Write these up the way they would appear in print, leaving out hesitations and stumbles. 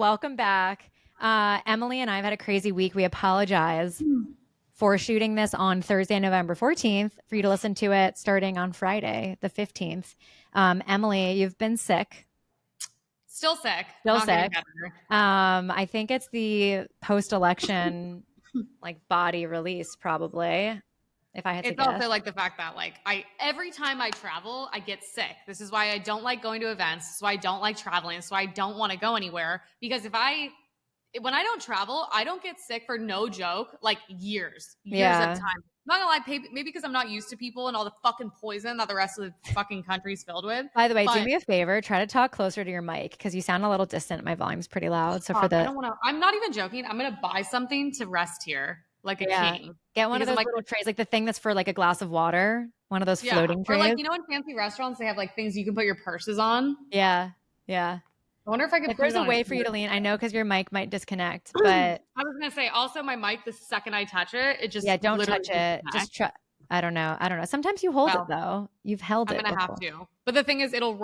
welcome back. Emily and I have had a crazy week. We apologize for shooting this on Thursday, November 14th, for you to listen to it starting on Friday, the 15th. Emily, you've been sick. Still sick. Still Not getting sick. better. I think it's the post-election body release, probably. If I had to It's guess. also like the fact that every time I travel, I get sick. This is why I don't like going to events. This is why I don't like traveling. This is why I don't want to go anywhere. Because when I don't travel, I don't get sick for no joke, like years of time. Not gonna lie, maybe because I'm not used to people and all the fucking poison that the rest of the fucking country's filled with. By the way, do me a favor, try to talk closer to your mic because you sound a little distant. My volume's pretty loud. So I'm not even joking. I'm gonna buy something to rest here like a king. Get one of those little trays, like the thing that's for like a glass of water. One of those floating trays. Or like, in fancy restaurants, they have like things you can put your purses on. Yeah. I wonder if I could if there's a way for you to lean. I know because your mic might disconnect, but I was gonna say also my mic, the second I touch it, it just don't touch it. Just try. I don't know. Sometimes you hold it though. You've held it. I'm gonna have to. But the thing is, it'll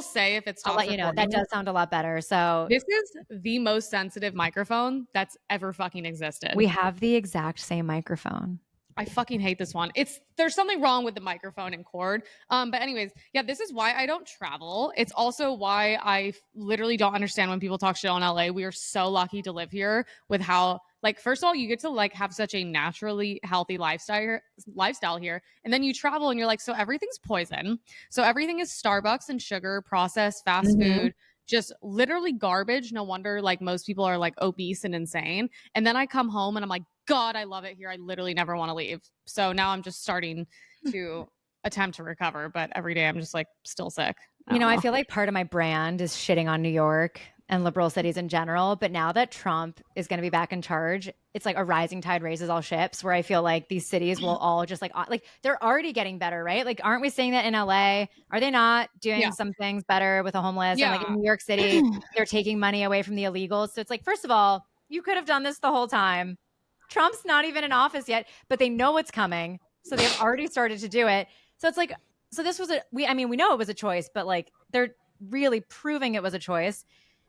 say if it stops. I'll let you know. That does sound a lot better. So this is the most sensitive microphone that's ever fucking existed. We have the exact same microphone. I fucking hate this one. There's something wrong with the microphone and cord. But anyways, yeah, this is why I don't travel. It's also why I literally don't understand when people talk shit on LA. We are so lucky to live here with how, first of all, you get to have such a naturally healthy lifestyle here. And then you travel and you're like, so everything's poison. So everything is Starbucks and sugar, processed fast food, just literally garbage. No wonder most people are obese and insane. And then I come home and I'm like, God, I love it here. I literally never want to leave. So now I'm just starting to attempt to recover, but every day I'm just still sick. I feel like part of my brand is shitting on New York and liberal cities in general. But now that Trump is going to be back in charge, it's like a rising tide raises all ships, where I feel like these cities will all just they're already getting better, right? Aren't we seeing that in LA? Are they not doing some things better with the homeless? Yeah. And in New York City, they're taking money away from the illegals. So it's first of all, you could have done this the whole time. Trump's not even in office yet, but they know it's coming. So they've already started to do it. So it's so this was we know it was a choice, but they're really proving it was a choice.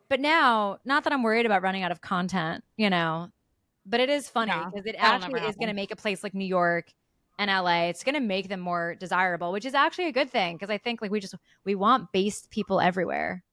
But now, not that I'm worried about running out of content, but it is funny because it actually is going to make a place like New York and LA, it's going to make them more desirable, which is actually a good thing. Cause I think we want based people everywhere.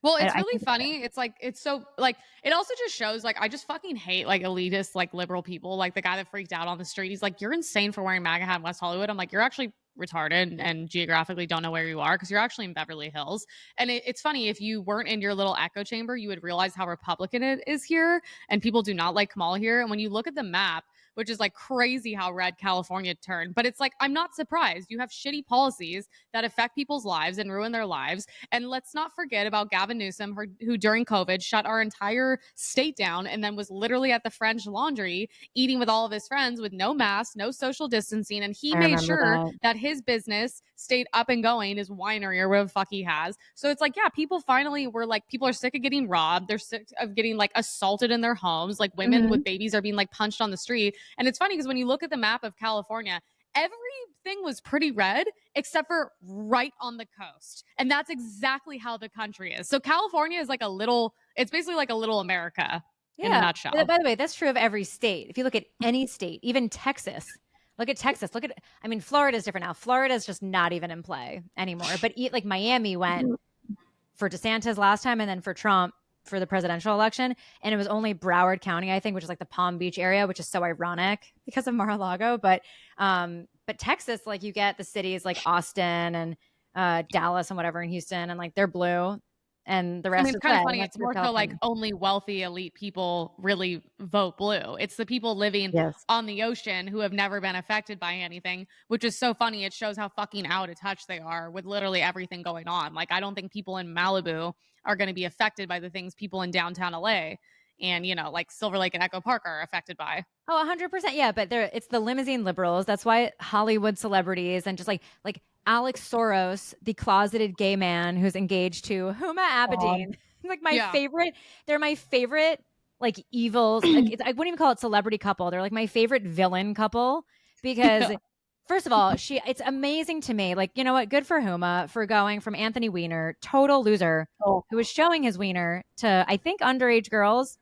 Well, it's really funny. It's so it also just shows I just fucking hate elitist, liberal people. The guy that freaked out on the street, he's you're insane for wearing MAGA hat in West Hollywood. I'm you're actually retarded and geographically don't know where you are because you're actually in Beverly Hills. And it's funny, if you weren't in your little echo chamber, you would realize how Republican it is here. And people do not like Kamala here. And when you look at the map, which is crazy how red California turned. But it's I'm not surprised. You have shitty policies that affect people's lives and ruin their lives. And let's not forget about Gavin Newsom, who during COVID shut our entire state down and then was literally at the French Laundry eating with all of his friends with no mask, no social distancing. And he made sure that his business stayed up and going, his winery or whatever the fuck he has. So it's people finally were people are sick of getting robbed. They're sick of getting assaulted in their homes. Women with babies are being punched on the street. And it's funny because when you look at the map of California, everything was pretty red except for right on the coast. And that's exactly how the country is. So California is it's basically a little America in a nutshell. By the way, that's true of every state. If you look at any state, even Texas, look at Texas. Florida's different now. Florida's just not even in play anymore. But Miami went for DeSantis last time and then for Trump for the presidential election, and it was only Broward County, I think, which is the Palm Beach area, which is so ironic because of Mar-a-Lago. But Texas, you get the cities like Austin and Dallas and whatever in Houston, and they're blue, and the rest is kind red. of funny. It's more so only wealthy elite people really vote blue. It's the people living on the ocean who have never been affected by anything, which is so funny. It shows how fucking out of touch they are with literally everything going on. I don't think people in Malibu are going to be affected by the things people in downtown LA and, Silver Lake and Echo Park are affected by. Oh, 100%. Yeah. But it's the limousine liberals. That's why Hollywood celebrities and just like Alex Soros, the closeted gay man who's engaged to Huma Abedin, favorite. They're my favorite, evils. I wouldn't even call it celebrity couple. They're my favorite villain couple because First of all, it's amazing to me. Like, you know what? Good for Huma for going from Anthony Weiner, total loser, Oh. who was showing his wiener to, I think, underage girls.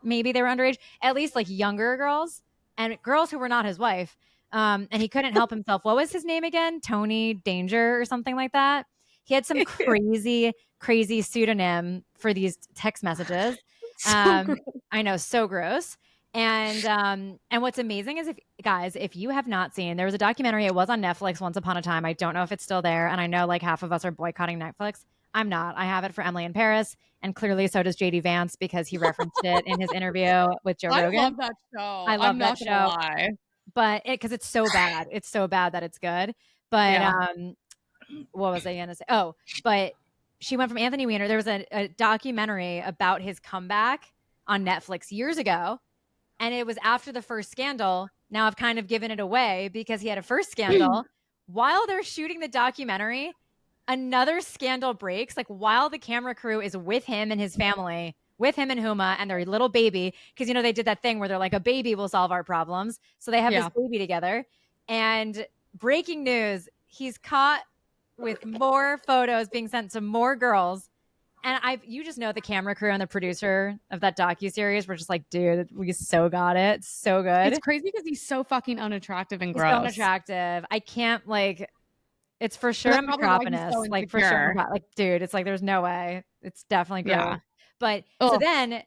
Maybe they were underage, at least like younger girls and girls who were not his wife. And he couldn't help himself. What was his name again? Tony Danger or something like that. He had some crazy, crazy pseudonym for these text messages. So gross. I know, so gross. And what's amazing is, if guys, if you have not seen, there was a documentary. It was on Netflix once upon a time. I don't know if it's still there. And I know like half of us are boycotting Netflix. I'm not. I have it for Emily in Paris, and clearly so does JD Vance because he referenced it in his interview with Joe Rogan. I love that show. I love I'm that not gonna show, lie. but because it's so bad, it's so bad that it's good. But Yeah. what was I gonna say? Oh, but she went from Anthony Weiner. There was a documentary about his comeback on Netflix years ago, and it was after the first scandal. Now I've kind of given it away because he had a first scandal. While they're shooting the documentary, another scandal breaks, like while the camera crew is with him and his family, with him and Huma and their little baby, because you know they did that thing where they're like, a baby will solve our problems. So they have this baby together. And breaking news, he's caught with more photos being sent to more girls. And you just know the camera crew and the producer of that docuseries were just like, dude, we so got it. It's so good. It's crazy because he's so fucking unattractive and He's gross. so unattractive. I can't like. It's for sure a Macroponus. So like for sure, like dude, it's like there's no way. It's definitely gross. Yeah. But so then,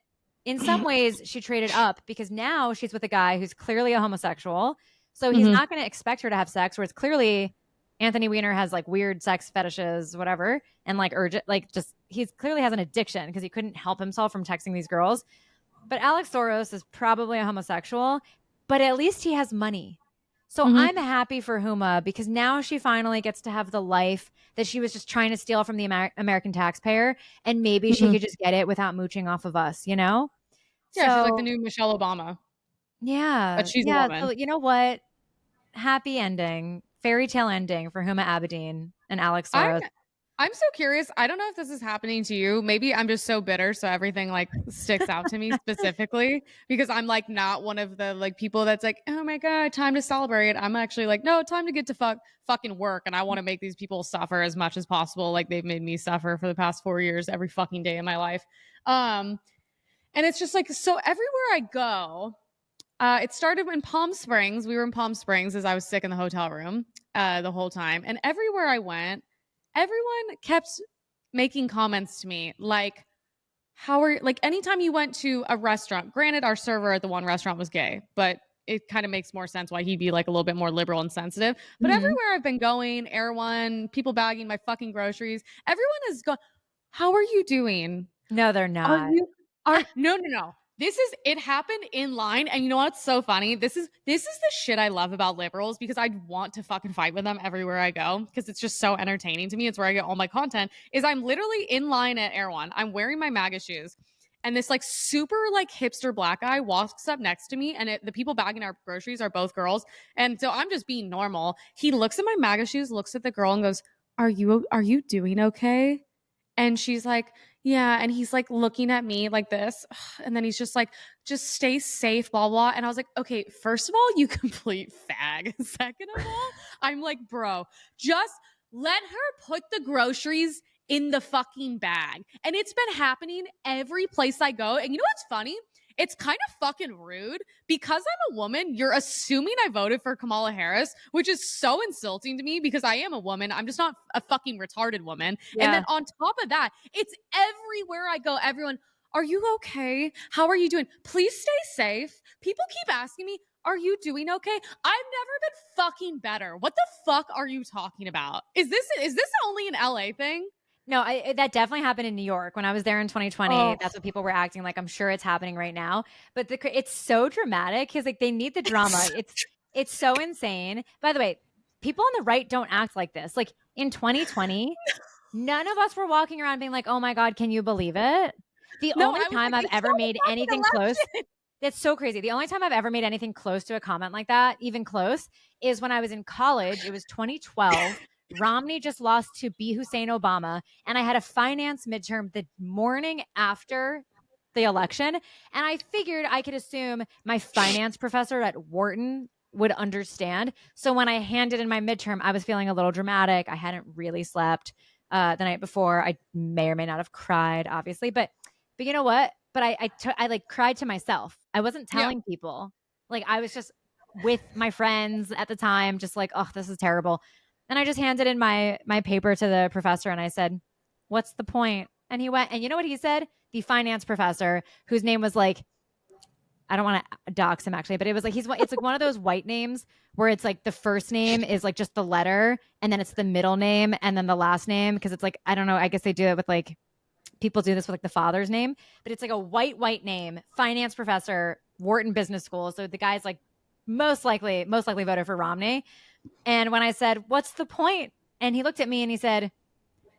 in some ways, she traded up because now she's with a guy who's clearly a homosexual. So he's not going to expect her to have sex. Where it's clearly Anthony Weiner has like weird sex fetishes, whatever, and like urgent, like just he's clearly has an addiction because he couldn't help himself from texting these girls. But Alex Soros is probably a homosexual, but at least he has money. So I'm happy for Huma because now she finally gets to have the life that she was just trying to steal from the American taxpayer. And maybe she could just get it without mooching off of us, you know? Yeah, she's like the new Michelle Obama. Yeah. But she's a woman. So you know what? Happy ending, fairy tale ending for Huma Abedin and Alex Soros. I'm so curious. I don't know if this is happening to you. Maybe I'm just so bitter, so everything like sticks out to me specifically because I'm like not one of the like people that's like, oh my god, time to celebrate. I'm actually like, no, time to get to fucking work, and I want to make these people suffer as much as possible. Like they've made me suffer for the past 4 years every fucking day in my life. And it's just like so everywhere I go. It started in Palm Springs. We were in Palm Springs as I was sick in the hotel room the whole time, and everywhere I went. Everyone kept making comments to me like, how are like anytime you went to a restaurant, granted our server at the one restaurant was gay, but it kind of makes more sense why he'd be like a little bit more liberal and sensitive. But everywhere I've been going, Air One, people bagging my fucking groceries, everyone is going, how are you doing? No, they're not. No. It happened in line. And you know what's so funny? This is the shit I love about liberals because I want to fucking fight with them everywhere I go because it's just so entertaining to me. It's where I get all my content is I'm literally in line at Air One. I'm wearing my MAGA shoes. And this like super like hipster black guy walks up next to me and the people bagging our groceries are both girls. And so I'm just being normal. He looks at my MAGA shoes, looks at the girl and goes, are you doing okay? And she's like, yeah. And he's like looking at me like this. And then he's just like, just stay safe, blah, blah. And I was like, okay, first of all, you complete fag. Second of all, I'm like, bro, just let her put the groceries in the fucking bag. And it's been happening every place I go. And you know what's funny? It's kind of fucking rude because I'm a woman. You're assuming I voted for Kamala Harris, which is so insulting to me because I am a woman. I'm just not a fucking retarded woman. Yeah. And then on top of that, it's everywhere I go. Everyone, are you okay? How are you doing? Please stay safe. People keep asking me, are you doing okay? I've never been fucking better. What the fuck are you talking about? Is this only an LA thing? No, that definitely happened in New York when I was there in 2020. Oh. That's what people were acting like. I'm sure it's happening right now, but it's so dramatic because like they need the drama. It's so insane. By the way, people on the right don't act like this. Like in 2020, none of us were walking around being like, "Oh my god, can you believe it?" The only time I've ever made anything close. That's so crazy. The only time I've ever made anything close to a comment like that, even close, is when I was in college. It was 2012. Romney just lost to B. Hussein Obama, and I had a finance midterm the morning after the election, and I figured I could assume my finance professor at Wharton would understand. So when I handed in my midterm, I was feeling a little dramatic. I hadn't really slept the night before. I may or may not have cried, obviously, but you know what? But I like cried to myself. I wasn't telling people. Like I was just with my friends at the time, just like, oh, this is terrible. And I just handed in my paper to the professor and I said, what's the point? And he went, and you know what he said? The finance professor, whose name was like, I don't want to dox him actually, but it was like it's like one of those white names where it's like the first name is like just the letter and then it's the middle name and then the last name because it's like I don't know, I guess they do it with like people do this with like the father's name, but it's like a white name, finance professor, Wharton Business School. So the guy's like most likely voted for Romney. And when I said, "What's the point?" and he looked at me and he said,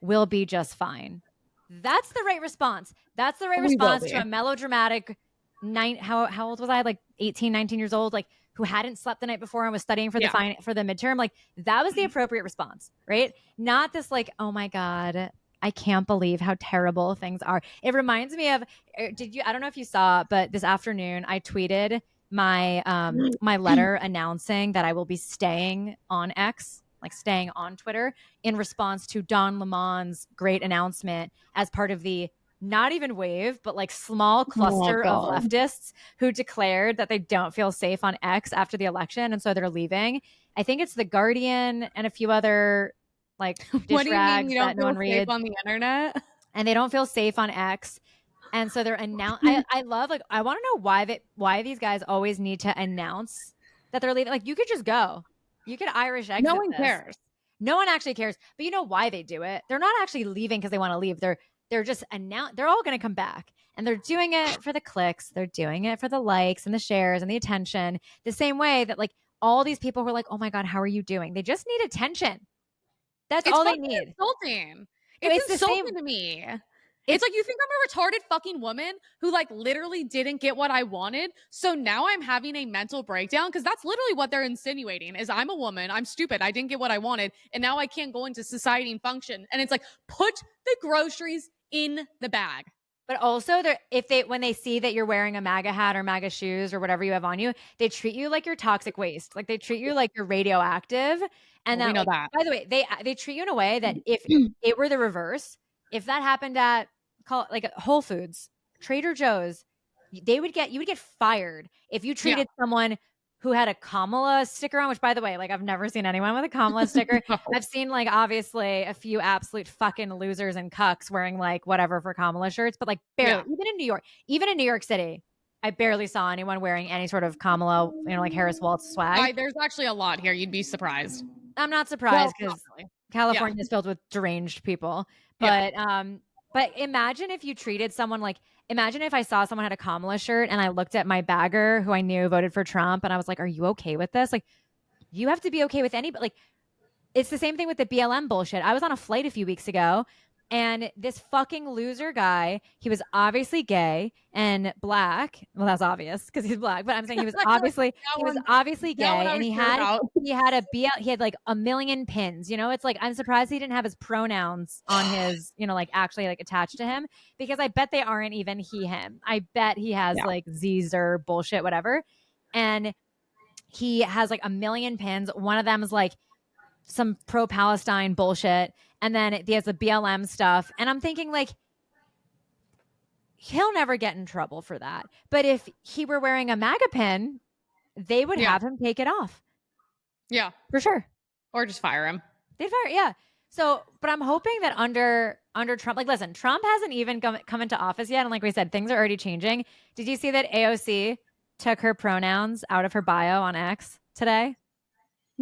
"We'll be just fine." That's the right response. That's the right response to a melodramatic how old was I? Like 18, 19 years old, like who hadn't slept the night before and was studying for the midterm. Like that was the appropriate response, right? Not this like, oh my God, I can't believe how terrible things are. It reminds me of I don't know if you saw, but this afternoon I tweeted my my letter announcing that I will be staying on X, like staying on Twitter, in response to Don Lemon's great announcement as part of the not even wave, but like small cluster of leftists who declared that they don't feel safe on X after the election. And so they're leaving. I think it's The Guardian and a few other like what do you mean rags you don't that no feel one safe reads. on the internet? And they don't feel safe on X. And so they're I love, like, I want to know why these guys always need to announce that they're leaving. Like, you could just go. You could Irish exit. No one cares. No one actually cares. But you know why they do it? They're not actually leaving because they want to leave. They're just they're all going to come back. And they're doing it for the clicks. They're doing it for the likes and the shares and the attention. The same way that like all these people who are like, oh my God, how are you doing? They just need attention. That's all they need. Insulting. It's insulting to me. It's like, you think I'm a retarded fucking woman who like literally didn't get what I wanted, so now I'm having a mental breakdown? Because that's literally what they're insinuating is I'm a woman, I'm stupid, I didn't get what I wanted, and now I can't go into society and function. And it's like, put the groceries in the bag. But also, when they see that you're wearing a MAGA hat or MAGA shoes or whatever you have on you, they treat you like you're toxic waste. Like they treat you like you're radioactive. And we know that. By the way, they treat you in a way that if it were the reverse, if that happened at like Whole Foods, Trader Joe's, you would get fired if you treated someone who had a Kamala sticker on, which by the way, like I've never seen anyone with a Kamala sticker. No. I've seen like obviously a few absolute fucking losers and cucks wearing like whatever for Kamala shirts, but like barely, even in New York City, I barely saw anyone wearing any sort of Kamala, like Harris Waltz swag. There's actually a lot here. You'd be surprised. I'm not surprised because California is filled with deranged people. But imagine if you treated someone like, imagine if I saw someone had a Kamala shirt and I looked at my bagger who I knew voted for Trump and I was like, are you okay with this? Like, you have to be okay with anybody. Like, it's the same thing with the BLM bullshit. I was on a flight a few weeks ago and this fucking loser guy, he was obviously gay and black. Well, that's obvious because he's black, but I'm saying he was obviously gay and he had like a million pins. It's like, I'm surprised he didn't have his pronouns on his, like actually like attached to him, because I bet they aren't even he, him. I bet he has like Z's or bullshit, whatever. And he has like a million pins. One of them is like some pro-Palestine bullshit. And then he has the BLM stuff. And I'm thinking like, he'll never get in trouble for that. But if he were wearing a MAGA pin, they would have him take it off. Yeah. For sure. Or just fire him. They'd fire, yeah. So, but I'm hoping that under Trump, like, listen, Trump hasn't even come into office yet. And like we said, things are already changing. Did you see that AOC took her pronouns out of her bio on X today?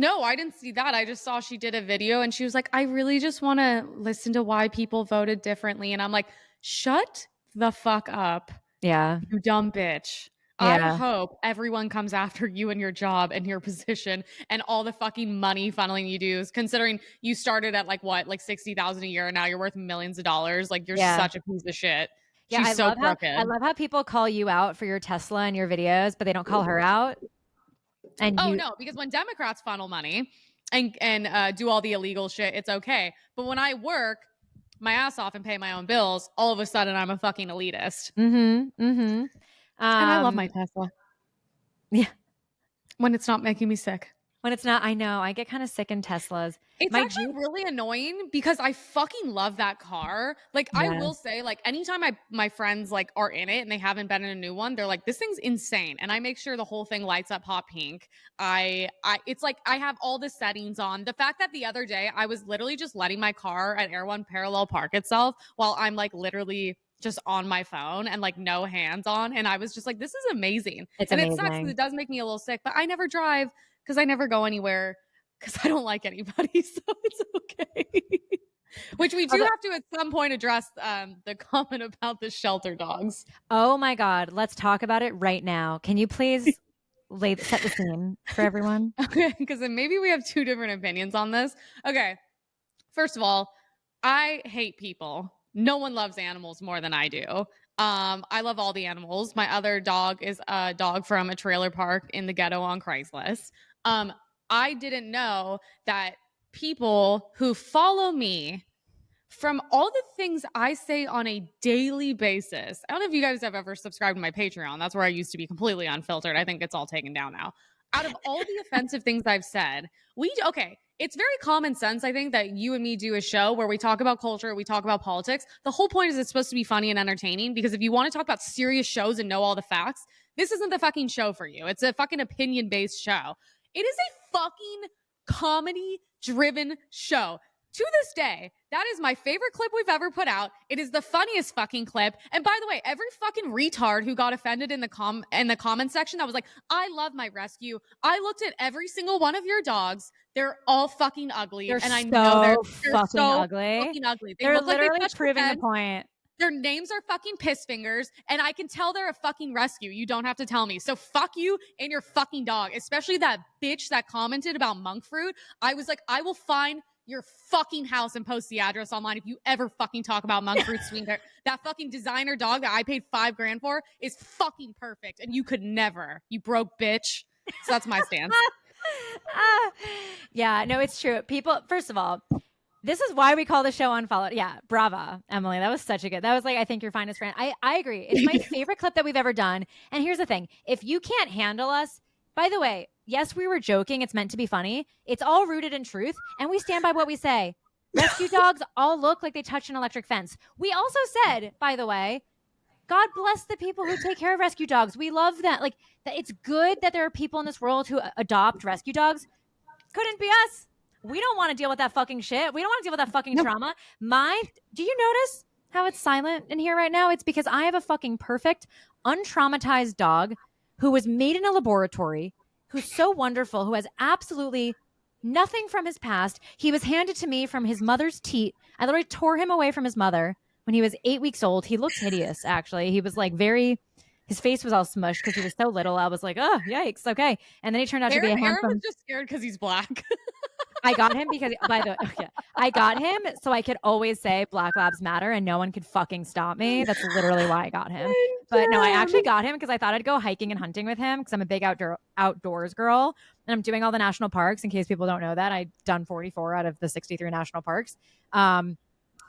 No, I didn't see that. I just saw she did a video and she was like, I really just want to listen to why people voted differently. And I'm like, shut the fuck up. Yeah. You dumb bitch. Yeah. I hope everyone comes after you and your job and your position and all the fucking money funneling you do, considering you started at like what, like $60,000 a year and now you're worth millions of dollars. Like, you're such a piece of shit. Yeah, I love how people call you out for your Tesla and your videos, but they don't call her out. And no, because when Democrats funnel money and do all the illegal shit, it's okay. But when I work my ass off and pay my own bills, all of a sudden I'm a fucking elitist. Mm-hmm. Mm-hmm. And I love my Tesla. Yeah. When it's not making me sick. When it's not, I know. I get kind of sick in Teslas. It's My actually Jeep, really annoying because I fucking love that car. Like, I will yes. say, like, anytime my friends like are in it and they haven't been in a new one, they're like, this thing's insane. And I make sure the whole thing lights up hot pink. It's like I have all the settings on. The fact that the other day I was literally just letting my car at Air One parallel park itself while I'm like literally just on my phone and like no hands on. And I was just like, this is amazing. It's And it sucks because amazing. it does make me a little sick, but I never drive because I never go anywhere because I don't like anybody, so it's okay. Which we do have to at some point address the comment about the shelter dogs. Oh my God. Let's talk about it right now. Can you please set the scene for everyone? Okay, because then maybe we have two different opinions on this. Okay, first of all, I hate people. No one loves animals more than I do. I love all the animals. My other dog is a dog from a trailer park in the ghetto on Craigslist. I didn't know that people who follow me from all the things I say on a daily basis. I don't know if you guys have ever subscribed to my Patreon. That's where I used to be completely unfiltered. I think it's all taken down now. Out of all the offensive things I've said, it's very common sense, I think, that you and me do a show where we talk about culture, we talk about politics. The whole point is it's supposed to be funny and entertaining, because if you want to talk about serious shows and know all the facts, this isn't the fucking show for you. It's a fucking opinion-based show. It is a fucking comedy-driven show. To this day, that is my favorite clip we've ever put out. It is the funniest fucking clip. And by the way, every fucking retard who got offended in the comment section that was like, I love my rescue. I looked at every single one of your dogs. They're all fucking ugly. They're and I so know they're fucking so ugly. fucking ugly. They They're look like they literally touched proving the the point. Their names are fucking piss fingers, and I can tell they're a fucking rescue. You don't have to tell me. So fuck you and your fucking dog, especially that bitch that commented about monk fruit. I was like, I will find your fucking house and post the address online if you ever fucking talk about monk fruit sweetener. That fucking designer dog that I paid $5,000 for is fucking perfect, and you could never, you broke bitch. So that's my stance. Yeah, no, it's true. People, first of all, this is why we call the show Unfollowed. Yeah, brava, Emily. That was such a good. That was like, I think your finest friend. I agree. It's my favorite clip that we've ever done. And here's the thing: if you can't handle us, by the way, yes, we were joking. It's meant to be funny. It's all rooted in truth, and we stand by what we say. Rescue dogs all look like they touched an electric fence. We also said, by the way, God bless the people who take care of rescue dogs. We love that. Like, it's good that there are people in this world who adopt rescue dogs. Couldn't be us. We don't want to deal with that fucking shit. We don't want to deal with that fucking trauma. Do you notice how it's silent in here right now? It's because I have a fucking perfect, untraumatized dog who was made in a laboratory, who's so wonderful, who has absolutely nothing from his past. He was handed to me from his mother's teat. I literally tore him away from his mother when he was 8 weeks old. He looked hideous, actually. He was like his face was all smushed because he was so little. I was like, oh, yikes, okay. And then he turned out to be a handsome. Arynne was just scared because he's black. I got him because, by the way, okay, I got him so I could always say Black Labs Matter and no one could fucking stop me. That's literally why I got him. But no, I actually got him because I thought I'd go hiking and hunting with him because I'm a big outdoors girl and I'm doing all the national parks. In case people don't know that, I've done 44 out of the 63 national parks,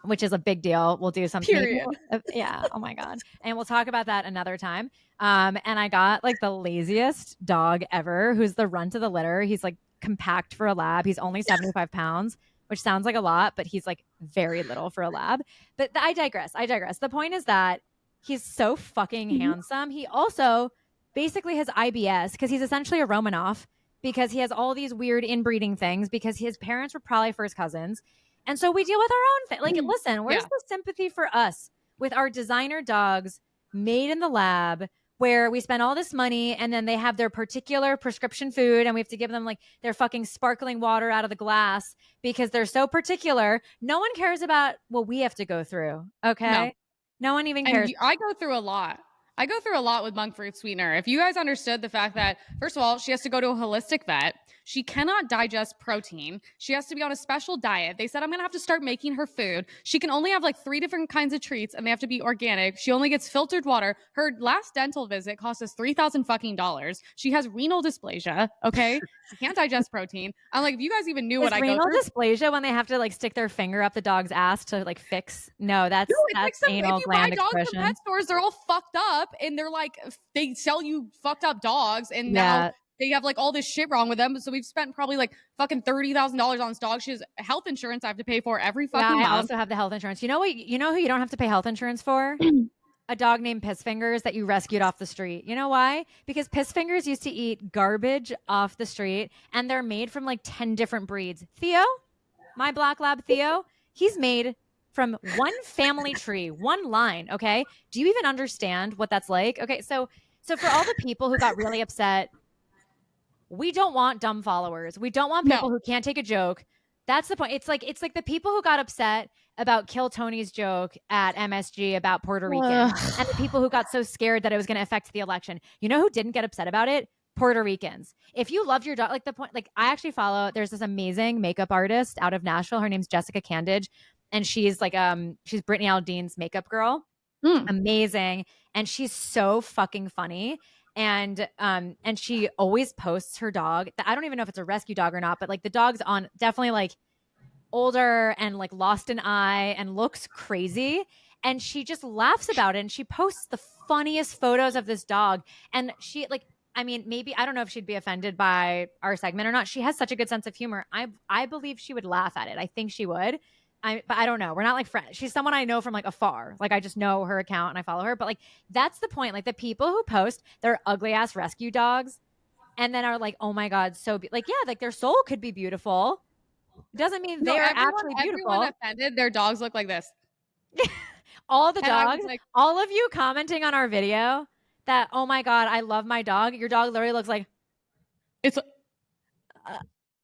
which is a big deal. We'll do something. Period. Yeah. Oh my God. And we'll talk about that another time. And I got like the laziest dog ever, who's the runt of the litter. He's like compact for a lab. He's only 75 pounds, which sounds like a lot, but he's like very little for a lab. But I digress. The point is that he's so fucking handsome. He also basically has IBS because he's essentially a Romanoff because he has all these weird inbreeding things because his parents were probably first cousins. And so we deal with our own listen, where's the sympathy for us with our designer dogs made in the lab where we spend all this money and then they have their particular prescription food and we have to give them like their fucking sparkling water out of the glass because they're so particular. No one cares about what we have to go through. Okay. No one even cares. And I go through a lot. With monk fruit sweetener. If you guys understood the fact that, first of all, she has to go to a holistic vet. She cannot digest protein. She has to be on a special diet. They said, I'm going to have to start making her food. She can only have like 3 different kinds of treats and they have to be organic. She only gets filtered water. Her last dental visit cost us $3,000 fucking dollars. She has renal dysplasia. Okay. She can't digest protein. I'm like, if you guys even knew what I go through. Renal dysplasia when they have to like stick their finger up the dog's ass to like fix. No, that's like anal gland expression. If you buy dogs from pet stores, they're all fucked up and they're like, they sell you fucked up dogs and now they have like all this shit wrong with them. So we've spent probably like fucking $30,000 on this dog. She has health insurance I have to pay for every fucking I month. also have the health insurance. You know what? You know who you don't have to pay health insurance for? A dog named Piss Fingers that you rescued off the street. You know why? Because Piss Fingers used to eat garbage off the street, and they're made from like 10 different breeds. Theo, my black lab Theo, he's made from one family tree, one line. Okay. Do you even understand what that's like? Okay. So for all the people who got really upset, we don't want dumb followers. We don't want people who can't take a joke. That's the point. It's like the people who got upset about Kill Tony's joke at MSG about Puerto Ricans and the people who got so scared that it was going to affect the election. You know who didn't get upset about it? Puerto Ricans. If you loved your dog, like the point, like I actually follow, there's this amazing makeup artist out of Nashville. Her name's Jessica Candage. And she's like, she's Brittany Aldean's makeup girl. Amazing. And she's so fucking funny. And she always posts her dog. I don't even know if it's a rescue dog or not, but like the dog's on definitely like older and like lost an eye and looks crazy. And she just laughs about it. And she posts the funniest photos of this dog. And she like, I mean, maybe, I don't know if she'd be offended by our segment or not. She has such a good sense of humor. I believe she would laugh at it. I think she would. But I don't know. We're not like friends. She's someone I know from like afar. Like I just know her account and I follow her. But like, that's the point. Like the people who post their ugly ass rescue dogs and then are like, oh my God, like, yeah, like their soul could be beautiful. Doesn't mean they're actually beautiful. Everyone offended. Their dogs look like this. All the dogs, like, all of you commenting on our video that, oh my God, I love my dog. Your dog literally looks like it's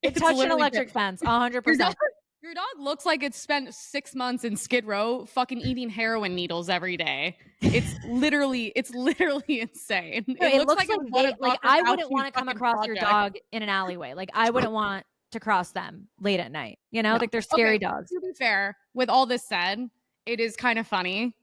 touched an electric fence, 100%. Your dog looks like it's spent 6 months in Skid Row fucking eating heroin needles every day. It's literally insane. It looks like I wouldn't want to come across your dog in an alleyway. Like I wouldn't want to cross them late at night. You know, like they're scary dogs. To be fair, with all this said, it is kind of funny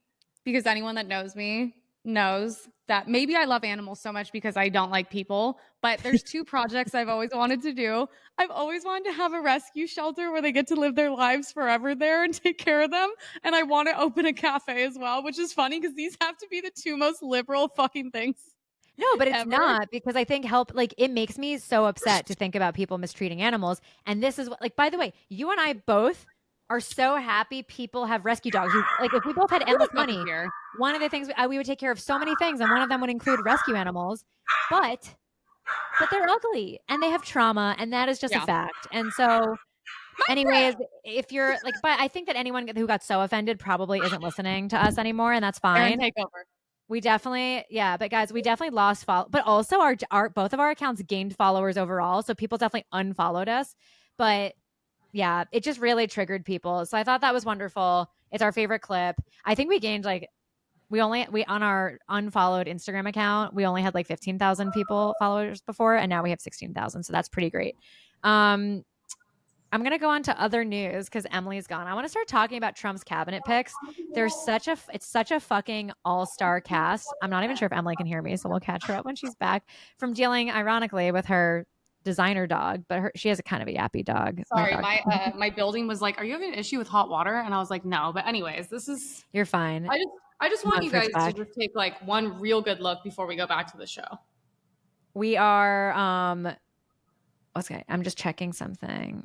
because anyone that knows me knows that maybe I love animals so much because I don't like people, but there's 2 projects I've always wanted to do. I've always wanted to have a rescue shelter where they get to live their lives forever there and take care of them. And I want to open a cafe as well, which is funny because these have to be the 2 most liberal fucking things. No, but it's not, because I think like it makes me so upset to think about people mistreating animals. And this is like, by the way, you and I both are so happy people have rescue dogs. Like if we both had endless money, one of the things we would take care of so many things, and one of them would include rescue animals, but they're ugly and they have trauma, and that is just a fact. And so anyways, if you're like, but I think that anyone who got so offended probably isn't listening to us anymore, and that's fine. Take over. We definitely, but guys, we definitely lost but also our both of our accounts gained followers overall. So people definitely unfollowed us, but yeah, it just really triggered people. So I thought that was wonderful. It's our favorite clip. I think we gained like, we on our unfollowed Instagram account, we only had like 15,000 followers before, and now we have 16,000. So that's pretty great. I'm going to go on to other news because Emily's gone. I want to start talking about Trump's cabinet picks. It's such a fucking all-star cast. I'm not even sure if Emily can hear me, so we'll catch her up when she's back from dealing, ironically, with her designer dog, but she has a kind of a yappy dog. Sorry, my building was like, "Are you having an issue with hot water?" And I was like, "No." But anyways, you're fine. I just want you guys to just take like one real good look before we go back to the show. We are okay. I'm just checking something.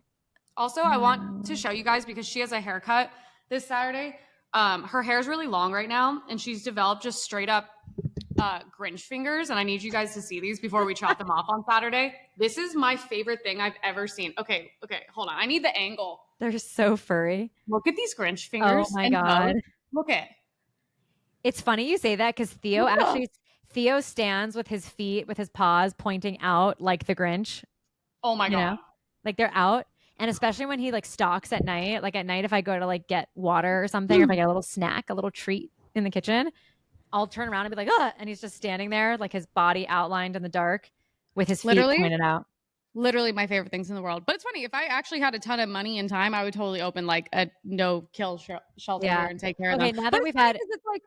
Also, I want to show you guys because she has a haircut this Saturday. Her hair is really long right now, and she's developed just straight up Grinch fingers, and I need you guys to see these before we chop them off on Saturday. This is my favorite thing I've ever seen. Okay, hold on. I need the angle. They're so furry. Look at these Grinch fingers. Oh my God. Look at. It's funny you say that because Theo stands with his feet, with his paws pointing out like the Grinch. Oh my God. Know? Like they're out. And especially when he like stalks at night, like at night, if I go to like get water or something, or if I get a little snack, a little treat in the kitchen, I'll turn around and be like, "Ugh," and he's just standing there, like his body outlined in the dark with his feet pointed out. Literally my favorite things in the world. But it's funny, if I actually had a ton of money and time, I would totally open like a no-kill shelter here and take care of them. Okay, now that we've had... It's like,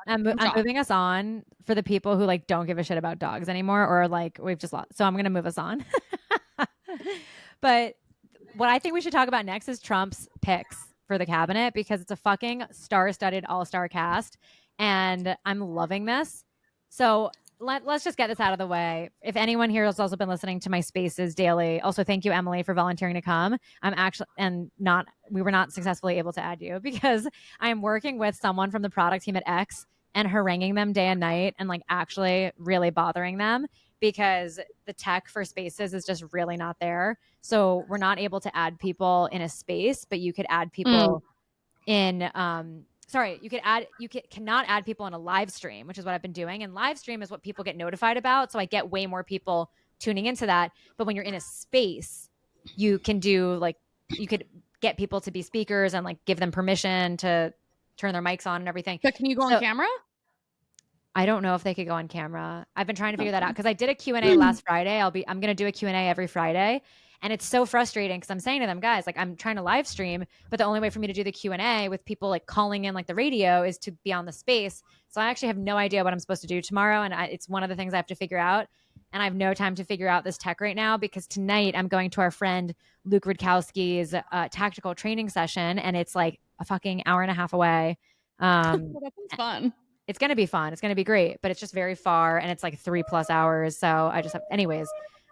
I'm moving us on for the people who like don't give a shit about dogs anymore, or like we've just lost. So I'm going to move us on. But what I think we should talk about next is Trump's picks for the cabinet, because it's a fucking star-studded all-star cast, and I'm loving this. So let's just get this out of the way. If anyone here has also been listening to my spaces daily, also thank you, Emily, for volunteering to come. I'm actually, and not, we were not successfully able to add you because I am working with someone from the product team at X and haranguing them day and night and like actually really bothering them because the tech for spaces is just really not there. So we're not able to add people in a space, but you could add people in cannot add people in a live stream, which is what I've been doing. And live stream is what people get notified about. So I get way more people tuning into that. But when you're in a space, you can do like, you could get people to be speakers and like give them permission to turn their mics on and everything. But can you go on camera? I don't know if they could go on camera. I've been trying to figure that out because I did a Q&A last Friday. I'm going to do a Q&A every Friday. And it's so frustrating because I'm saying to them, guys, like I'm trying to live stream, but the only way for me to do the Q&A with people like calling in like the radio is to be on the space. So I actually have no idea what I'm supposed to do tomorrow. And it's one of the things I have to figure out. And I have no time to figure out this tech right now because tonight I'm going to our friend Luke Rudkowski's tactical training session. And it's like a fucking hour and a half away. That sounds fun. It's going to be fun. It's going to be great, but it's just very far and it's like 3+ hours. So I just have, anyways.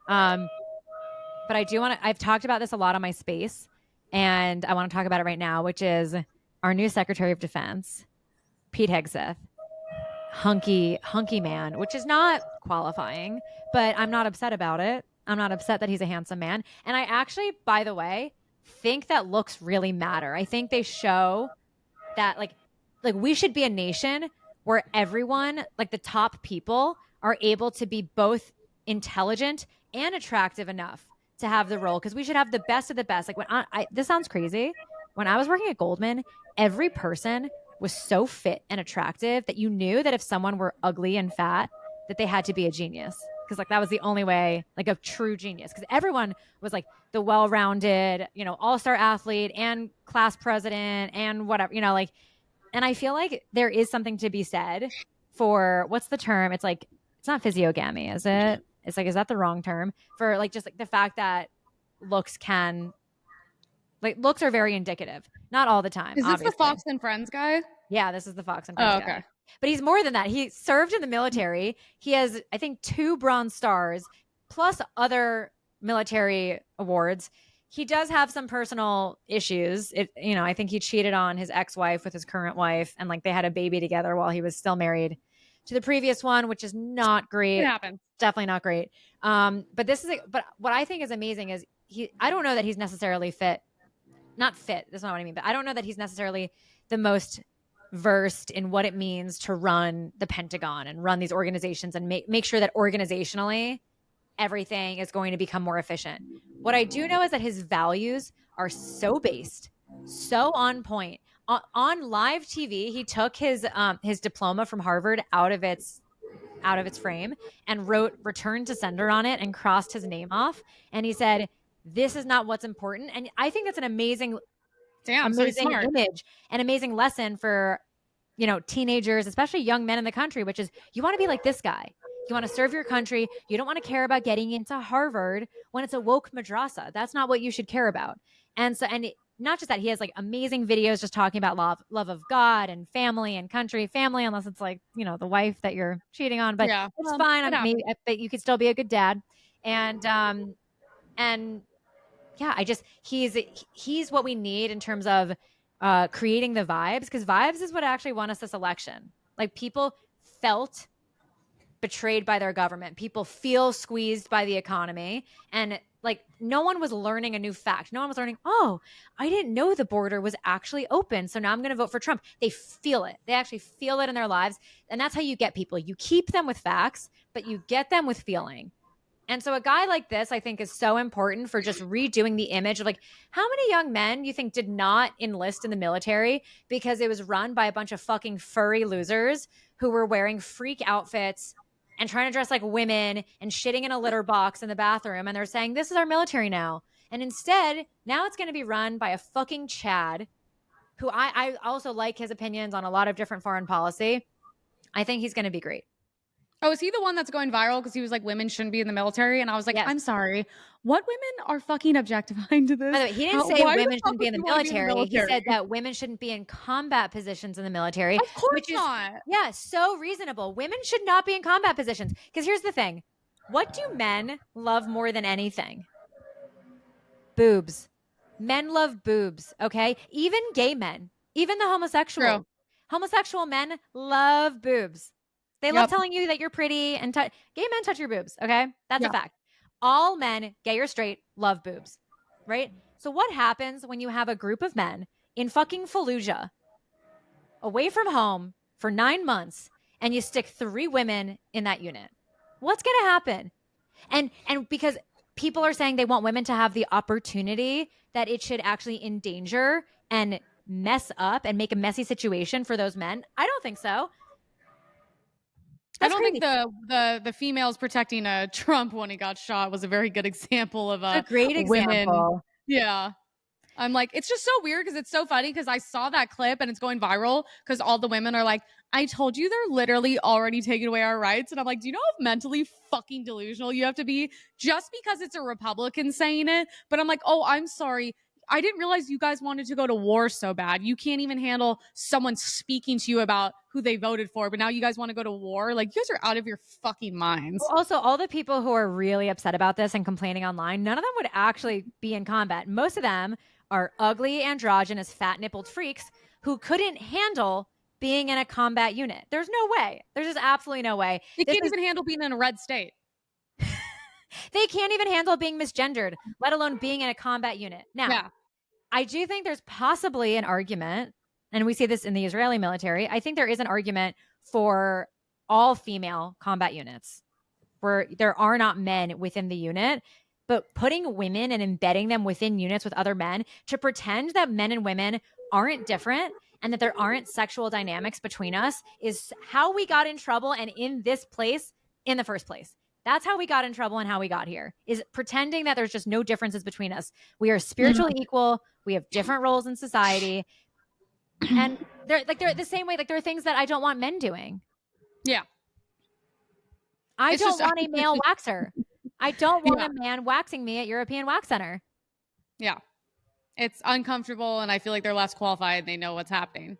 But I do want to, I've talked about this a lot on my space and I want to talk about it right now, which is our new Secretary of Defense, Pete Hegseth, hunky man, which is not qualifying, but I'm not upset about it. I'm not upset that he's a handsome man. And I actually, by the way, think that looks really matter. I think they show that like we should be a nation where everyone, like the top people, are able to be both intelligent and attractive enough to have the role, because we should have the best of the best. Like when this sounds crazy. When I was working at Goldman, every person was so fit and attractive that you knew that if someone were ugly and fat, that they had to be a genius. Because like that was the only way, like a true genius. Because everyone was like the well-rounded, all-star athlete and class president and whatever, like. And I feel like there is something to be said for, what's the term? It's like, it's not physiogamy, is it? It's like, is that the wrong term? For like, just like the fact that looks are very indicative. Not all the time. Is this obviously. The Fox and Friends guy? Yeah, this is the Fox and Friends guy. But he's more than that. He served in the military. He has, I think, 2 Bronze Stars plus other military awards. He does have some personal issues. I think he cheated on his ex-wife with his current wife, and like they had a baby together while he was still married to the previous one, which is not great. It happens. Definitely not great. But what I think is amazing is I don't know that he's necessarily fit. Not fit. That's not what I mean. But I don't know that he's necessarily the most versed in what it means to run the Pentagon and run these organizations and make sure that organizationally everything is going to become more efficient. What I do know is that his values are so based, so on point. On live TV, he took his diploma from Harvard out of its frame and wrote "return to sender" on it and crossed his name off. And he said, "This is not what's important." And I think that's an amazing image, an amazing lesson for teenagers, especially young men in the country, which is you want to be like this guy. You want to serve your country. You don't want to care about getting into Harvard when it's a woke madrasa. That's not what you should care about. And not just that, he has like amazing videos just talking about love of God and family and country. Family, unless it's like, the wife that you're cheating on, but it's fine. But you could still be a good dad. And yeah, he's what we need in terms of creating the vibes, because vibes is what actually won us this election. Like people felt betrayed by their government. People feel squeezed by the economy. And like no one was learning a new fact. No one was learning, oh, I didn't know the border was actually open, so now I'm going to vote for Trump. They feel it. They actually feel it in their lives. And that's how you get people. You keep them with facts, but you get them with feeling. And so a guy like this, I think, is so important for just redoing the image of like, how many young men you think did not enlist in the military because it was run by a bunch of fucking furry losers who were wearing freak outfits and trying to dress like women and shitting in a litter box in the bathroom. And they're saying, this is our military now. And instead, now it's going to be run by a fucking Chad, who I also like his opinions on a lot of different foreign policy. I think he's going to be great. Oh, is he the one that's going viral because he was like, women shouldn't be in the military? And I was like, Yes. I'm sorry. What women are fucking objectifying to this? By the way, he didn't say Why women the fuck shouldn't be would in the you want to be in the military. He said military? that women shouldn't be in combat positions in the military, Of course which is, not. yeah, so reasonable. Women should not be in combat positions. Because here's the thing. What do men love more than anything? Boobs. Men love boobs, okay? Even gay men, even the homosexuals. True. Homosexual men love boobs. They love Yep. telling you that you're pretty and gay men touch your boobs, okay? That's a Yeah. fact. All men, gay or straight, love boobs, right? So what happens when you have a group of men in fucking Fallujah away from home for 9 months and you stick 3 women in that unit? What's going to happen? And because people are saying they want women to have the opportunity, that it should actually endanger and mess up and make a messy situation for those men. I don't think so. I don't think the females protecting Trump when he got shot was a very good example of a great women. example. Yeah. I'm like, it's just so weird because it's so funny because I saw that clip and it's going viral because all the women are like, I told you they're literally already taking away our rights. And I'm like, do you know how mentally fucking delusional you have to be just because it's a Republican saying it? But I'm like, oh, I'm sorry. I didn't realize you guys wanted to go to war so bad. You can't even handle someone speaking to you about who they voted for, but now you guys want to go to war? Like, you guys are out of your fucking minds. Also, all the people who are really upset about this and complaining online, none of them would actually be in combat. Most of them are ugly, androgynous, fat-nippled freaks who couldn't handle being in a combat unit. There's no way. There's just absolutely no way. They can't even handle being in a red state. They can't even handle being misgendered, let alone being in a combat unit. Now, Yeah. I do think there's possibly an argument, and we see this in the Israeli military. I think there is an argument for all female combat units where there are not men within the unit, but putting women and embedding them within units with other men to pretend that men and women aren't different and that there aren't sexual dynamics between us is how we got in trouble and in this place in the first place. That's how we got in trouble and how we got here, is pretending that there's just no differences between us. We are spiritually equal. We have different roles in society. And they're the same way. Like, there are things that I don't want men doing. Yeah. I don't want a male waxer. I don't want a man waxing me at European Wax Center. Yeah. It's uncomfortable, and I feel like they're less qualified. They know what's happening.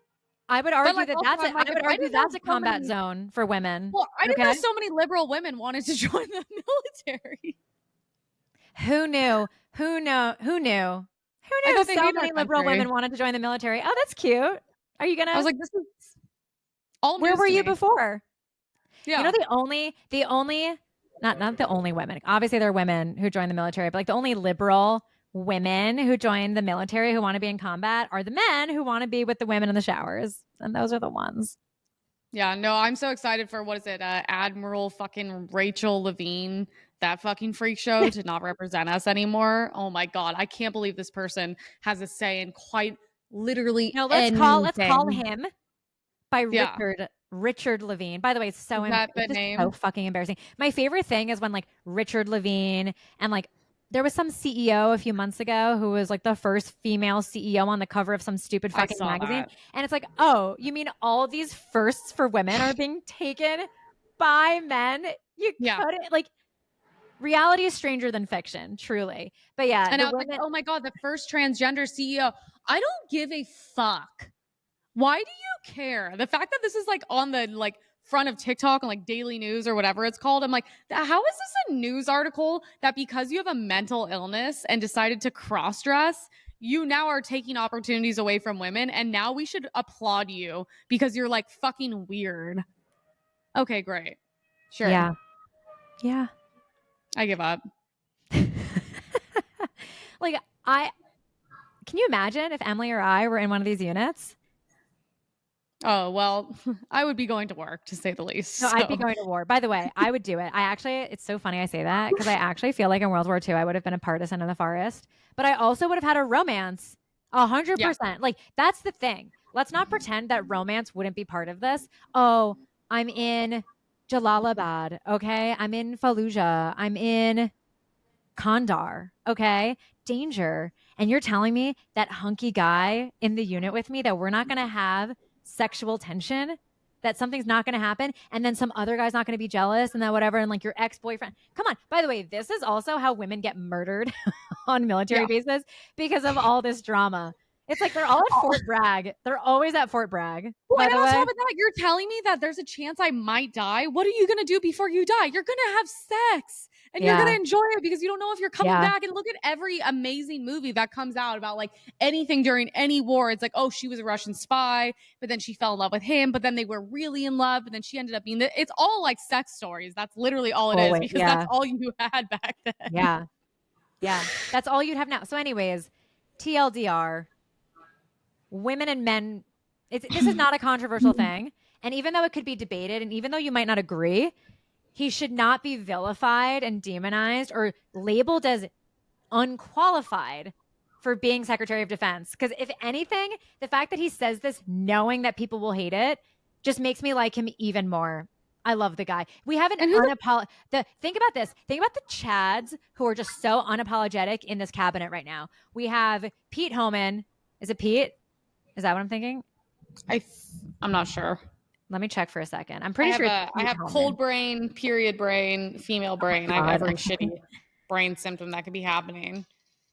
I would argue that's a combat zone for women. Well, I didn't know so many liberal women wanted to join the military. Who knew? Who knew so many liberal women wanted to join the military? Oh, that's cute. Are you gonna? I was like, this is all. Where were you before? Yeah. You know, the only not the only women. Obviously, there are women who join the military, but like the only liberal women who join the military who want to be in combat are the men who want to be with the women in the showers. And those are the ones. Yeah, no, I'm so excited for, what is it? Admiral fucking Rachel Levine, that fucking freak show to not represent us anymore. Oh my God. I can't believe this person has a say in quite literally let's call him by Richard Levine. By the way, it's so fucking embarrassing. My favorite thing is when like Richard Levine and like there was some CEO a few months ago who was like the first female CEO on the cover of some stupid fucking magazine. And it's like, oh, you mean all these firsts for women are being taken by men? You couldn't, like, reality is stranger than fiction, truly. But yeah. And I was like, oh my God, the first transgender CEO. I don't give a fuck. Why do you care? The fact that this is like on the like front of TikTok and like Daily News or whatever it's called, I'm like, how is this a news article that because you have a mental illness and decided to cross-dress, you now are taking opportunities away from women, and now we should applaud you because you're like fucking weird? Okay, great. Sure. Yeah. I give up. Like, can you imagine if Emily or I were in one of these units? Oh, well, I would be going to work, to say the least. No, I'd be going to war. By the way, I would do it. It's so funny I say that because I actually feel like in World War II, I would have been a partisan in the forest, but I also would have had a romance 100%. Like, that's the thing. Let's not pretend that romance wouldn't be part of this. Oh, I'm in Jalalabad. Okay. I'm in Fallujah. I'm in Kandahar. Okay. Danger. And you're telling me that hunky guy in the unit with me that we're not going to have sexual tension? that something's not going to happen, and then some other guy's not going to be jealous, and then whatever, and like your ex-boyfriend. Come on. By the way, this is also how women get murdered on military bases because of all this drama. It's like they're all at Fort Bragg. They're always at Fort Bragg. Well, and on top of that, you're telling me that there's a chance I might die. What are you going to do before you die? You're going to have sex and you're going to enjoy it because you don't know if you're coming back. And look at every amazing movie that comes out about like anything during any war. It's like, oh, she was a Russian spy, but then she fell in love with him, but then they were really in love, but then she ended up being it's all like sex stories. That's literally all it is because that's all you had back then. Yeah. Yeah. That's all you'd have now. So anyways, TLDR, women and men, this is not a controversial thing. And even though it could be debated, and even though you might not agree, he should not be vilified and demonized or labeled as unqualified for being Secretary of Defense. Because if anything, the fact that he says this knowing that people will hate it just makes me like him even more. I love the guy. We have an think about this. Think about the Chads who are just so unapologetic in this cabinet right now. We have Pete Homan. Is it Pete? Is that what I'm thinking? I'm not sure. Let me check for a second. I'm pretty sure. I have cold brain, period brain, female brain. I have every shitty brain symptom that could be happening.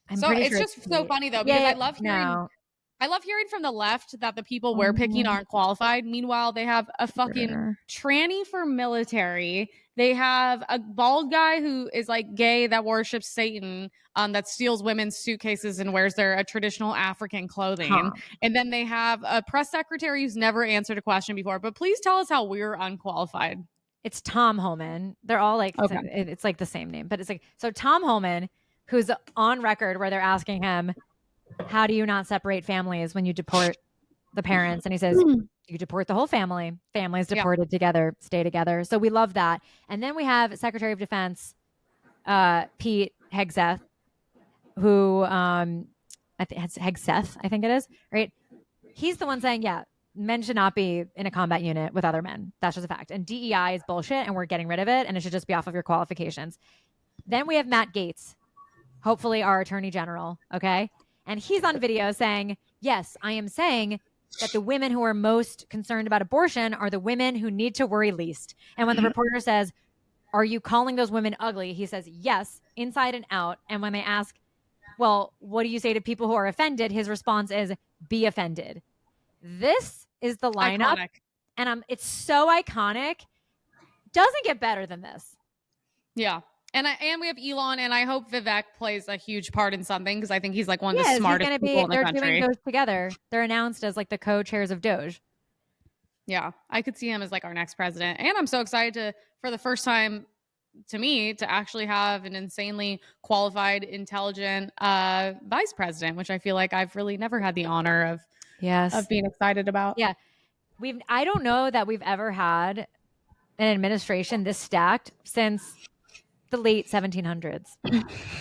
It's just so funny though, because I love hearing from the left that the people we're picking aren't qualified. Meanwhile, they have a fucking tranny for military. They have a bald guy who is like gay that worships Satan, that steals women's suitcases and wears their traditional African clothing. And then they have a press secretary who's never answered a question before. But please tell us how we're unqualified. It's Tom Homan. They're all like, it's like the same name, but it's like, so Tom Homan, who's on record where they're asking him, how do you not separate families when you deport the parents? And he says, you deport the whole family. Families deported together, stay together. So we love that. And then we have Secretary of Defense, Pete Hegseth, who, Hegseth, I think it is, right? He's the one saying, men should not be in a combat unit with other men. That's just a fact. And DEI is bullshit and we're getting rid of it. And it should just be off of your qualifications. Then we have Matt Gaetz, hopefully our Attorney General. Okay. And he's on video saying, yes, I am saying that the women who are most concerned about abortion are the women who need to worry least. And when the reporter says, are you calling those women ugly? He says, yes, inside and out. And when they ask, well, what do you say to people who are offended? His response is, be offended. This is the lineup. Iconic. And it's so iconic. Doesn't get better than this. Yeah. And we have Elon, and I hope Vivek plays a huge part in something because I think he's like one of the smartest people in the country. They're doing Doge together. They're announced as like the co-chairs of Doge. Yeah, I could see him as like our next president. And I'm so excited for the first time to actually have an insanely qualified, intelligent vice president, which I feel like I've really never had the honor of being excited about. Yeah. I don't know that we've ever had an administration this stacked since the late 1700s.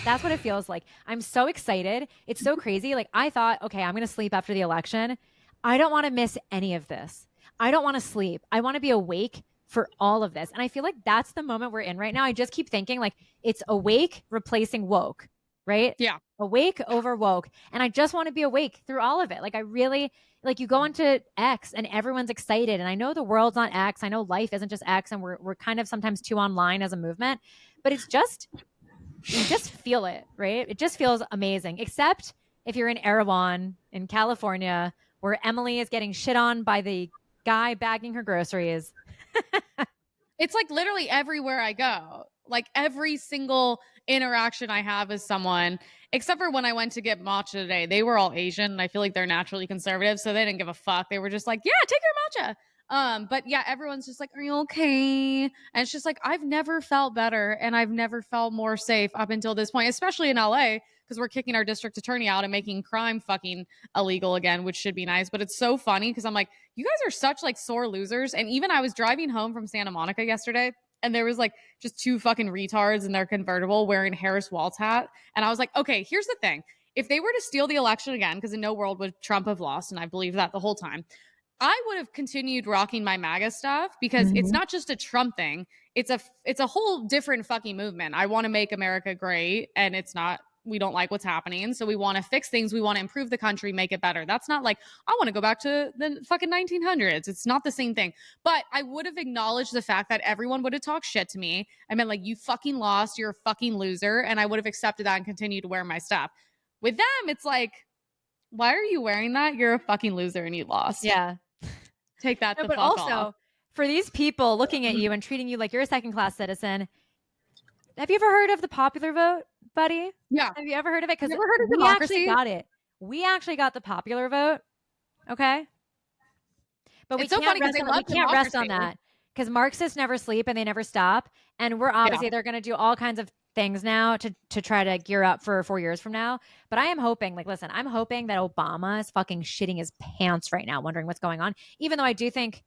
That's what it feels like. I'm so excited. It's so crazy. Like I thought, okay, I'm going to sleep after the election. I don't want to miss any of this. I don't want to sleep. I want to be awake for all of this. And I feel like that's the moment we're in right now. I just keep thinking like it's awake replacing woke, right? Yeah. Awake over woke. And I just want to be awake through all of it. Like I really, like you go into X and everyone's excited. And I know the world's not X. I know life isn't just X and we're kind of sometimes too online as a movement, but it's just, you just feel it, right? It just feels amazing. Except if you're in Erewhon in California, where Emily is getting shit on by the guy bagging her groceries. It's like literally everywhere I go, like every single interaction I have with someone, except for when I went to get matcha today, they were all Asian and I feel like they're naturally conservative. So they didn't give a fuck. They were just like, yeah, take your matcha. But yeah, everyone's just like, are you okay? And it's just like, I've never felt better and I've never felt more safe up until this point, especially in LA, because we're kicking our district attorney out and making crime fucking illegal again, which should be nice. But it's so funny because I'm like, you guys are such like sore losers. And even I was driving home from Santa Monica yesterday and there was like just two fucking retards in their convertible wearing Harris Waltz hat. And I was like, okay, here's the thing. If they were to steal the election again, because in no world would Trump have lost, and I believe that the whole time, I would have continued rocking my MAGA stuff because it's not just a Trump thing. It's a whole different fucking movement. I want to make America great, and it's not we don't like what's happening. So we want to fix things. We want to improve the country, make it better. That's not like, I want to go back to the fucking 1900s. It's not the same thing. But I would have acknowledged the fact that everyone would have talked shit to me. I meant like, you fucking lost, you're a fucking loser. And I would have accepted that and continued to wear my stuff. With them, it's like, why are you wearing that? You're a fucking loser and you lost. Yeah. Take that No, the but fuck also, off. for these people looking at you and treating you like you're a second-class citizen, have you ever heard of the popular vote, buddy? Yeah. Have you ever heard of it? Because Never heard of we democracy? actually got it. We actually got the popular vote. Okay. But It's we so funny 'cause can't, they rest, love we can't rest on democracy. that because Marxists never sleep and they never stop. And we're obviously, they're going to do all kinds of things now to try to gear up for 4 years from now. But I am hoping, like, listen, I'm hoping that Obama is fucking shitting his pants right now, wondering what's going on. Even though I do think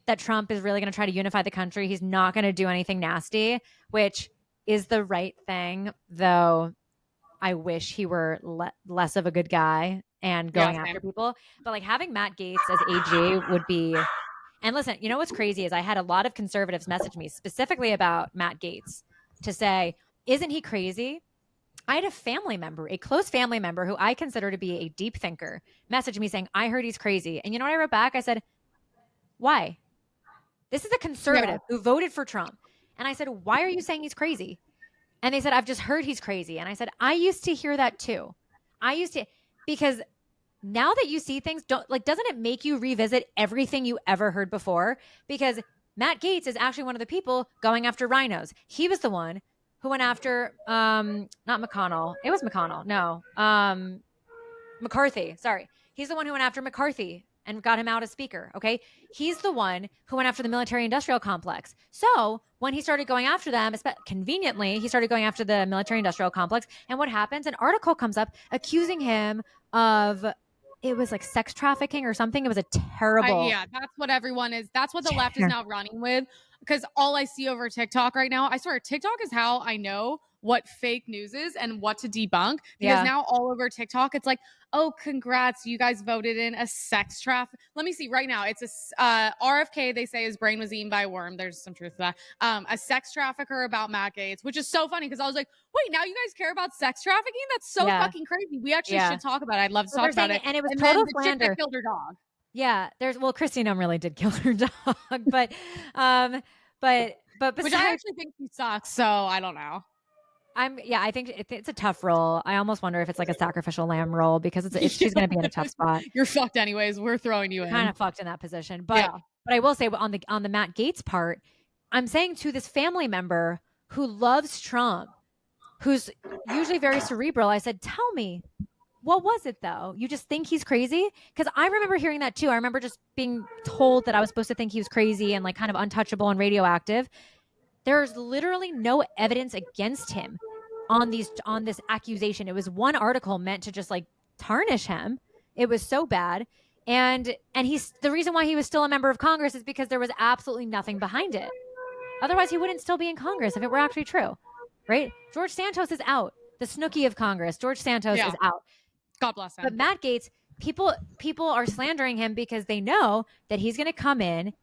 that Trump is really going to try to unify the country. He's not going to do anything nasty, which is the right thing, though I wish he were less of a good guy and going after people. But like having Matt Gaetz as AG would be. And listen, you know what's crazy is I had a lot of conservatives message me specifically about Matt Gaetz to say, isn't he crazy? I had a family member, a close family member who I consider to be a deep thinker, message me saying, I heard he's crazy. And you know what I wrote back? I said, why? This is a conservative who voted for Trump. And I said, why are you saying he's crazy? And they said, I've just heard he's crazy. And I said, I used to hear that too. Because now that you see things, doesn't it make you revisit everything you ever heard before? Because Matt Gaetz is actually one of the people going after rhinos. He was the one who went after, not McConnell. It was McConnell. No, McCarthy. Sorry. He's the one who went after McCarthy and got him out as speaker. Okay. He's the one who went after the military industrial complex. So when he started going after them, conveniently, he started going after the military industrial complex. And what happens? An article comes up accusing him of, it was like sex trafficking or something. It was a terrible. Yeah, that's what everyone is. That's what the left is now running with. Because all I see over TikTok right now, I swear, TikTok is how I know what fake news is and what to debunk. Because now all over TikTok, it's like, oh, congrats, you guys voted in a sex traffic. Let me see right now. It's a RFK, they say his brain was eaten by a worm. There's some truth to that. A sex trafficker about Matt Gaetz, which is so funny because I was like, wait, now you guys care about sex trafficking? That's so fucking crazy. We actually should talk about it. I'd love to talk about it. And it was total slander. The chick that killed her dog. Yeah, Christy Nome really did kill her dog, but besides, which I actually think he sucks. So I don't know. I think it's a tough role. I almost wonder if it's like a sacrificial lamb role because she's going to be in a tough spot. You're fucked anyways. We're throwing you in. Kind of fucked in that position, but I will say on the Matt Gaetz part, I'm saying to this family member who loves Trump, who's usually very cerebral, I said, tell me, what was it though? You just think he's crazy? Because I remember hearing that too. I remember just being told that I was supposed to think he was crazy and like kind of untouchable and radioactive. There's literally no evidence against him on this accusation. It was one article meant to just like tarnish him. It was so bad. And he's the reason why he was still a member of Congress is because there was absolutely nothing behind it. Otherwise, he wouldn't still be in Congress if it were actually true, right? George Santos is out. The Snooki of Congress, George Santos is out. God bless him. But Matt Gaetz, people are slandering him because they know that he's going to come in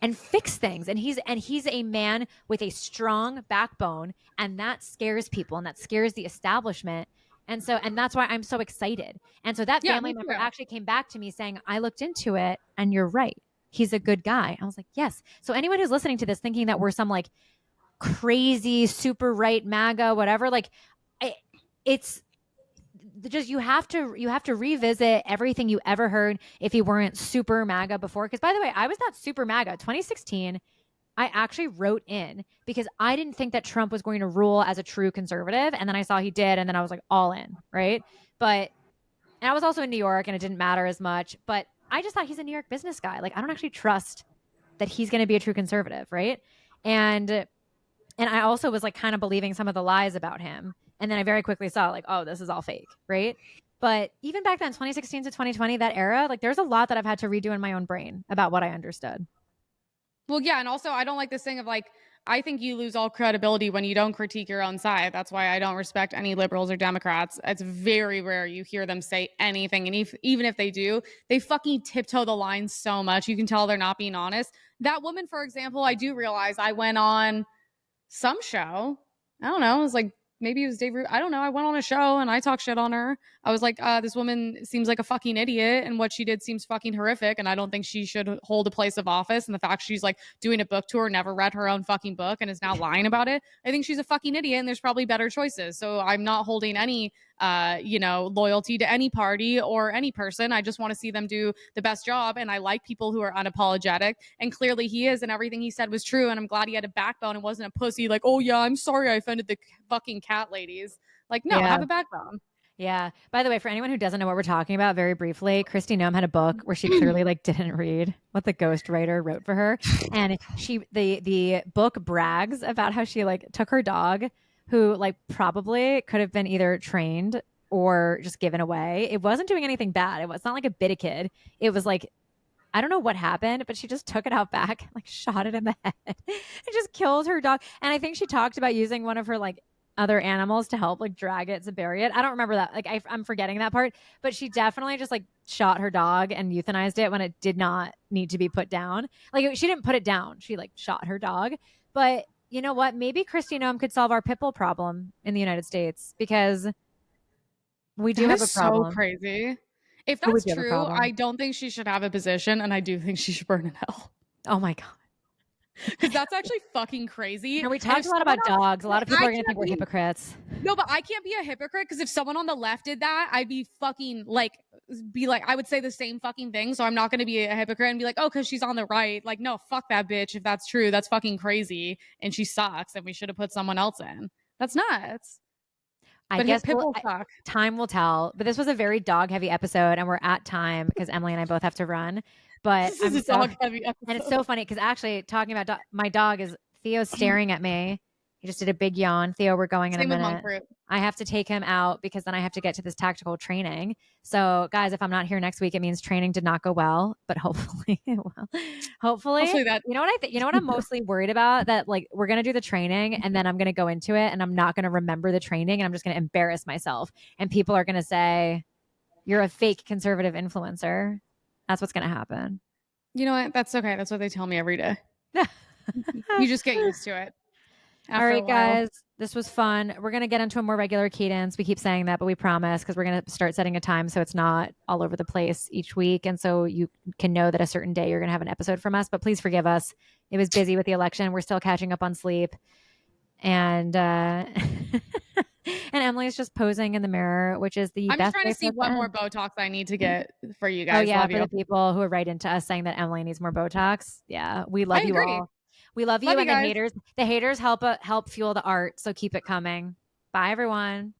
and fix things. And he's a man with a strong backbone, and that scares people and that scares the establishment. And that's why I'm so excited. And so that family member actually came back to me saying, I looked into it and you're right. He's a good guy. I was like, yes. So anyone who's listening to this thinking that we're some like crazy, super right MAGA, whatever, like it's just, you have to revisit everything you ever heard if you weren't super MAGA before. Because by the way, I was not super MAGA. 2016, I actually wrote in because I didn't think that Trump was going to rule as a true conservative. And then I saw he did. And then I was like all in. Right. And I was also in New York and it didn't matter as much. But I just thought he's a New York business guy. Like, I don't actually trust that he's going to be a true conservative. Right. And I also was like kind of believing some of the lies about him. And then I very quickly saw like, oh, this is all fake, right? But even back then, 2016 to 2020, that era, like there's a lot that I've had to redo in my own brain about what I understood. Well, yeah. And also I don't like this thing of like, I think you lose all credibility when you don't critique your own side. That's why I don't respect any liberals or Democrats. It's very rare you hear them say anything. And even if they do, they fucking tiptoe the line so much. You can tell they're not being honest. That woman, for example, I do realize I went on some show. I don't know. It was like maybe it was Dave. I don't know. I went on a show and I talked shit on her. I was like, this woman seems like a fucking idiot, and what she did seems fucking horrific. And I don't think she should hold a place of office. And the fact she's like doing a book tour, never read her own fucking book, and is now lying about it, I think she's a fucking idiot. And there's probably better choices. So I'm not holding any loyalty to any party or any person. I just want to see them do the best job. And I like people who are unapologetic. And clearly he is, and everything he said was true. And I'm glad he had a backbone and wasn't a pussy like, oh yeah, I'm sorry I offended the fucking cat ladies. Like, no, have a backbone. Yeah. By the way, for anyone who doesn't know what we're talking about, very briefly, Kristi Noem had a book where she clearly like didn't read what the ghostwriter wrote for her, and the book brags about how she like took her dog, who like probably could have been either trained or just given away. It wasn't doing anything bad. It's not like a bit a kid. It was like, I don't know what happened, but she just took it out back, like shot it in the head and just killed her dog. And I think she talked about using one of her like other animals to help like drag it to bury it. I don't remember that. Like I'm forgetting that part, but she definitely just like shot her dog and euthanized it when it did not need to be put down. Like she didn't put it down. She like shot her dog. But you know what? Maybe Kristi Noem could solve our pit bull problem in the United States, because we do have a problem. So crazy. If that's true, I don't think she should have a position, and I do think she should burn in hell. Oh my God. Because that's actually fucking crazy. And we talked a lot about dogs. A lot of people are going to think we're hypocrites. No, but I can't be a hypocrite, because if someone on the left did that, I'd be fucking like, I would say the same fucking thing. So I'm not going to be a hypocrite and be like, oh, because she's on the right. Like, no, fuck that bitch. If that's true, that's fucking crazy. And she sucks. And we should have put someone else in. That's nuts. I guess time will tell. But this was a very dog heavy episode, and we're at time because Emily and I both have to run. But this is a dog heavy episode. And it's so funny because actually talking about my dog is Theo's staring at me. He just did a big yawn. Theo, we're going in a minute. I have to take him out because then I have to get to this tactical training. So guys, if I'm not here next week, it means training did not go well, but hopefully it will. Hopefully that, you know what you know what I'm mostly worried about? That like we're going to do the training and then I'm going to go into it and I'm not going to remember the training and I'm just going to embarrass myself. And people are going to say, you're a fake conservative influencer. That's what's going to happen. You know what? That's okay. That's what they tell me every day. You just get used to it. All right, guys, this was fun. We're going to get into a more regular cadence. We keep saying that, but we promise, because we're going to start setting a time so it's not all over the place each week. And so you can know that a certain day you're going to have an episode from us, but please forgive us. It was busy with the election. We're still catching up on sleep. And and Emily's just posing in the mirror, which is the best. I'm trying to see what more Botox I need to get for you guys. Oh, yeah, for the people who are right into us saying that Emily needs more Botox. Yeah, we love you all. We love you, and the haters help fuel the art. So keep it coming. Bye, everyone.